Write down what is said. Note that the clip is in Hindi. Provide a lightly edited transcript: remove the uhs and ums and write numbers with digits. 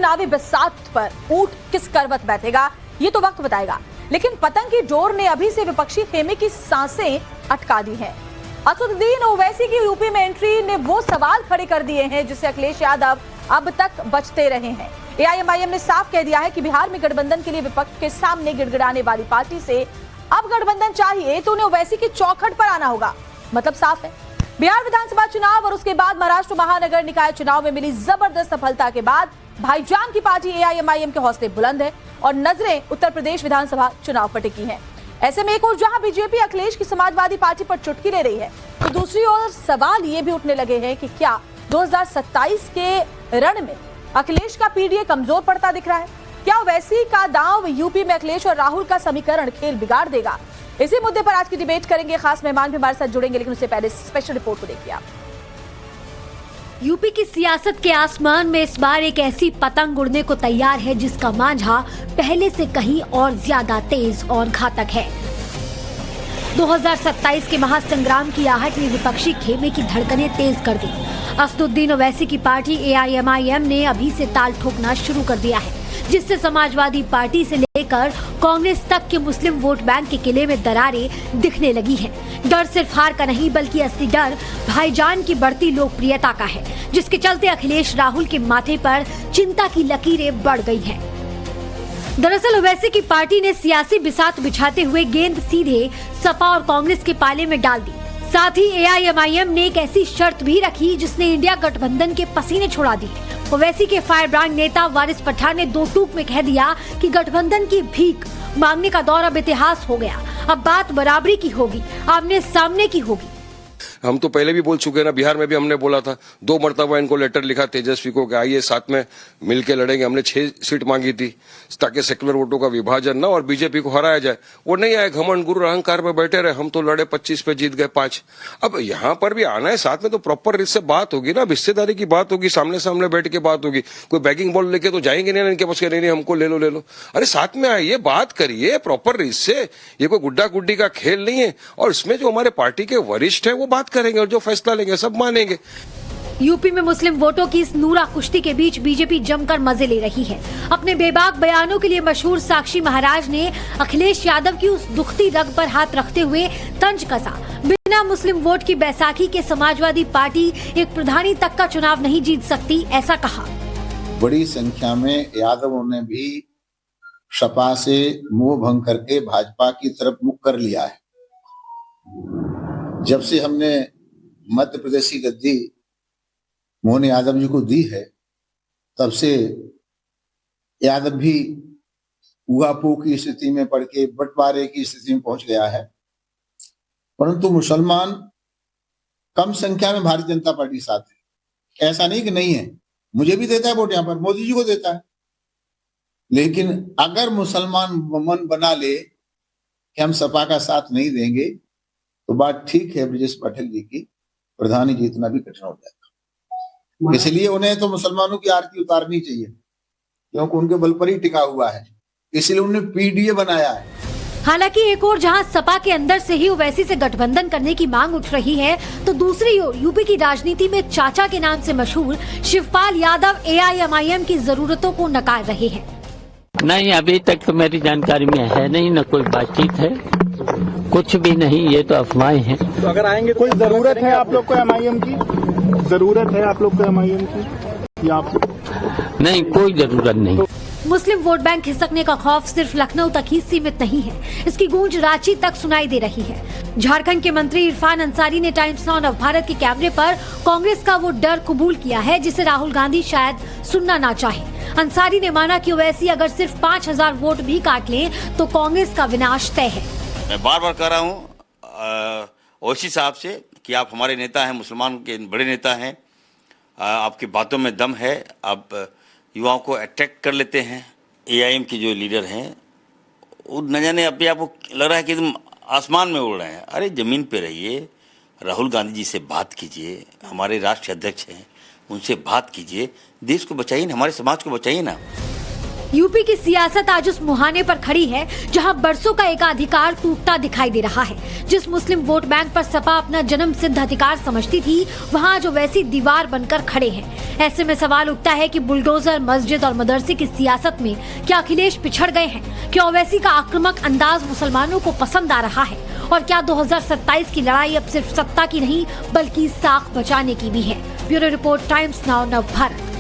चुनावी बरसात पर ऊंट किस करवट बैठेगा ये तो वक्त बताएगा, लेकिन पतंग की डोर ने अभी से विपक्षी खेमे की सांसें अटका दी हैं। असदुद्दीन ओवैसी की यूपी में एंट्री ने वो सवाल खड़े कर दिए हैं जिससे अखिलेश यादव अब तक बचते रहे हैं। एआईएमआईएम ने साफ कह दिया है कि बिहार में गठबंधन के लिए विपक्ष के सामने गिड़गिड़ाने वाली पार्टी से अब गठबंधन चाहिए तो उन्हें ओवैसी की चौखट पर आना होगा। मतलब साफ है, बिहार विधानसभा चुनाव और उसके बाद महाराष्ट्र महानगर निकाय चुनाव में मिली जबरदस्त सफलता के बाद भाईजान की पार्टी एआईएमआईएम के हौसले बुलंद है और नजरें उत्तर प्रदेश विधानसभा चुनाव पर टिकी हैं। ऐसे में एक और जहां बीजेपी अखिलेश की समाजवादी पार्टी पर चुटकी ले रही है, तो दूसरी ओर सवाल ये भी उठने लगे हैं कि क्या 2027 के रण में अखिलेश का पीडीए कमजोर पड़ता दिख रहा है? क्या ओवैसी का दांव यूपी में अखिलेश और राहुल का समीकरण खेल बिगाड़ देगा? इसी मुद्दे पर आज की डिबेट करेंगे। खास मेहमान भी हमारे साथ जुड़ेंगे, लेकिन उससे पहले स्पेशल रिपोर्ट को देखिए आप। यूपी की सियासत के आसमान में इस बार एक ऐसी पतंग उड़ने को तैयार है जिसका मांझा पहले से कहीं और ज्यादा तेज और घातक है। 2027 के महासंग्राम की आहट ने विपक्षी खेमे की धड़कनें तेज कर दी। असदुद्दीन ओवैसी की पार्टी एआईएमआईएम ने अभी से ताल ठोकना शुरू कर दिया है, जिससे समाजवादी पार्टी से लेकर कांग्रेस तक के मुस्लिम वोट बैंक के किले में दरारें दिखने लगी हैं। डर सिर्फ हार का नहीं बल्कि असली डर भाईजान की बढ़ती लोकप्रियता का है, जिसके चलते अखिलेश राहुल के माथे पर चिंता की लकीरें बढ़ गई हैं। दरअसल ओवैसी की पार्टी ने सियासी बिसात बिछाते हुए गेंद सीधे सपा और कांग्रेस के पाले में डाल दी। साथ ही एआईएमआईएम ने एक ऐसी शर्त भी रखी जिसने इंडिया गठबंधन के पसीने छुड़ा दिए। ओवैसी के फायरब्रांड नेता वारिस पठान ने दो टूक में कह दिया कि गठबंधन की भीख मांगने का दौर अब इतिहास हो गया, अब बात बराबरी की होगी, आमने सामने की होगी। हम तो पहले भी बोल चुके हैं ना, बिहार में भी हमने बोला था, 2 मरतबा इनको लेटर लिखा तेजस्वी को कि आइए साथ में मिलके लड़ेंगे। हमने 6 सीट मांगी थी ताकि सेक्युलर वोटों का विभाजन ना और बीजेपी को हराया जाए। वो नहीं आए, घमंड गुरु अहंकार में बैठे रहे। हम तो लड़े 25 पे जीत गए 5। अब यहाँ पर भी आना है साथ में तो प्रॉपर इससे बात होगी ना, हिस्सेदारी की बात होगी, सामने सामने बैठ के बात होगी। कोई बैगिंग बॉल लेके तो जाएंगे नहीं इनके पास, नहीं हमको ले लो। अरे साथ में आइए, बात करिए प्रॉपर इससे। ये कोई गुड्डा गुड्डी का खेल नहीं है और इसमें जो हमारे पार्टी के वरिष्ठ है वो बात करेंगे और जो फैसला लेंगे सब मानेंगे। यूपी में मुस्लिम वोटों की इस नूरा कुश्ती के बीच बीजेपी जमकर मजे ले रही है। अपने बेबाक बयानों के लिए मशहूर साक्षी महाराज ने अखिलेश यादव की उस दुखती रग पर हाथ रखते हुए तंज कसा। बिना मुस्लिम वोट की बैसाखी के समाजवादी पार्टी एक प्रधानी तक का चुनाव नहीं जीत सकती, ऐसा कहा। बड़ी संख्या में यादवों ने भी सपा से मोह भंग करके भाजपा की तरफ मुख कर लिया है। जब से हमने मध्य प्रदेश की गद्दी मोहन यादव जी को दी है, तब से यादव भी उहापो की स्थिति में पड़ के बंटवारे की स्थिति में पहुंच गया है। परंतु मुसलमान कम संख्या में भारतीय जनता पार्टी के साथ है। ऐसा नहीं कि नहीं है, मुझे भी देता है वोट, यहाँ पर मोदी जी को देता है। लेकिन अगर मुसलमान मन बना ले कि हम सपा का साथ नहीं देंगे तो बात ठीक है, ब्रजेश पाठक जी की प्रधानी जीतना भी कठिन हो जाएगा। इसलिए उन्हें तो मुसलमानों की आरती उतारनी चाहिए, क्योंकि उनके बल पर ही टिका हुआ है। इसलिए उन्होंने पीडीए बनाया है। हालांकि एक ओर जहां सपा के अंदर से ही ओवैसी से गठबंधन करने की मांग उठ रही है, तो दूसरी ओर यूपी की राजनीति में चाचा के नाम से मशहूर शिवपाल यादव एआईएमआईएम की जरूरतों को नकार रहे हैं। नहीं, अभी तक तो मेरी जानकारी में है नहीं, न कोई बातचीत है, कुछ भी नहीं, ये तो अफवाहें हैं। तो अगर आएंगे, कोई जरूरत है आप लोग को एमआईएम की? जरूरत है आप लोग को एमआईएम की या आप? नहीं, कोई जरूरत नहीं। मुस्लिम वोट बैंक खिसकने का खौफ सिर्फ लखनऊ तक ही सीमित नहीं है, इसकी गूंज रांची तक सुनाई दे रही है। झारखंड के मंत्री इरफान अंसारी ने टाइम्स नाउ ऑफ भारत के कैमरे पर कांग्रेस का वो डर कबूल किया है जिसे राहुल गांधी शायद सुनना ना चाहे। अंसारी ने माना कि ओवैसी अगर सिर्फ 5000 वोट भी काट लें तो कांग्रेस का विनाश तय है। मैं बार बार कह रहा हूँ ओवैसी साहब से कि आप हमारे नेता हैं, मुसलमान के बड़े नेता हैं, आपकी बातों में दम है, आप युवाओं को अट्रैक्ट कर लेते हैं। एआईएम की जो लीडर हैं वो न जाने अपने आप को लग रहा है कि एकदम आसमान में उड़ रहे हैं। अरे ज़मीन पे रहिए, राहुल गांधी जी से बात कीजिए, हमारे राष्ट्रीय अध्यक्ष हैं, उनसे बात कीजिए, देश को बचाइए ना, हमारे समाज को बचाइए ना। यूपी की सियासत आज उस मुहाने पर खड़ी है जहां बरसों का एकाधिकार टूटता दिखाई दे रहा है। जिस मुस्लिम वोट बैंक पर सपा अपना जन्म सिद्ध अधिकार समझती थी, वहां जो वैसी दीवार बनकर खड़े हैं। ऐसे में सवाल उठता है कि बुलडोजर, मस्जिद और मदरसे की सियासत में क्या अखिलेश पिछड़ गए हैं? क्या ओवैसी का आक्रामक अंदाज मुसलमानों को पसंद आ रहा है? और क्या 2027 की लड़ाई अब सिर्फ सत्ता की नहीं बल्कि साख बचाने की भी है? ब्यूरो रिपोर्ट, टाइम्स नाउ, नव भारत।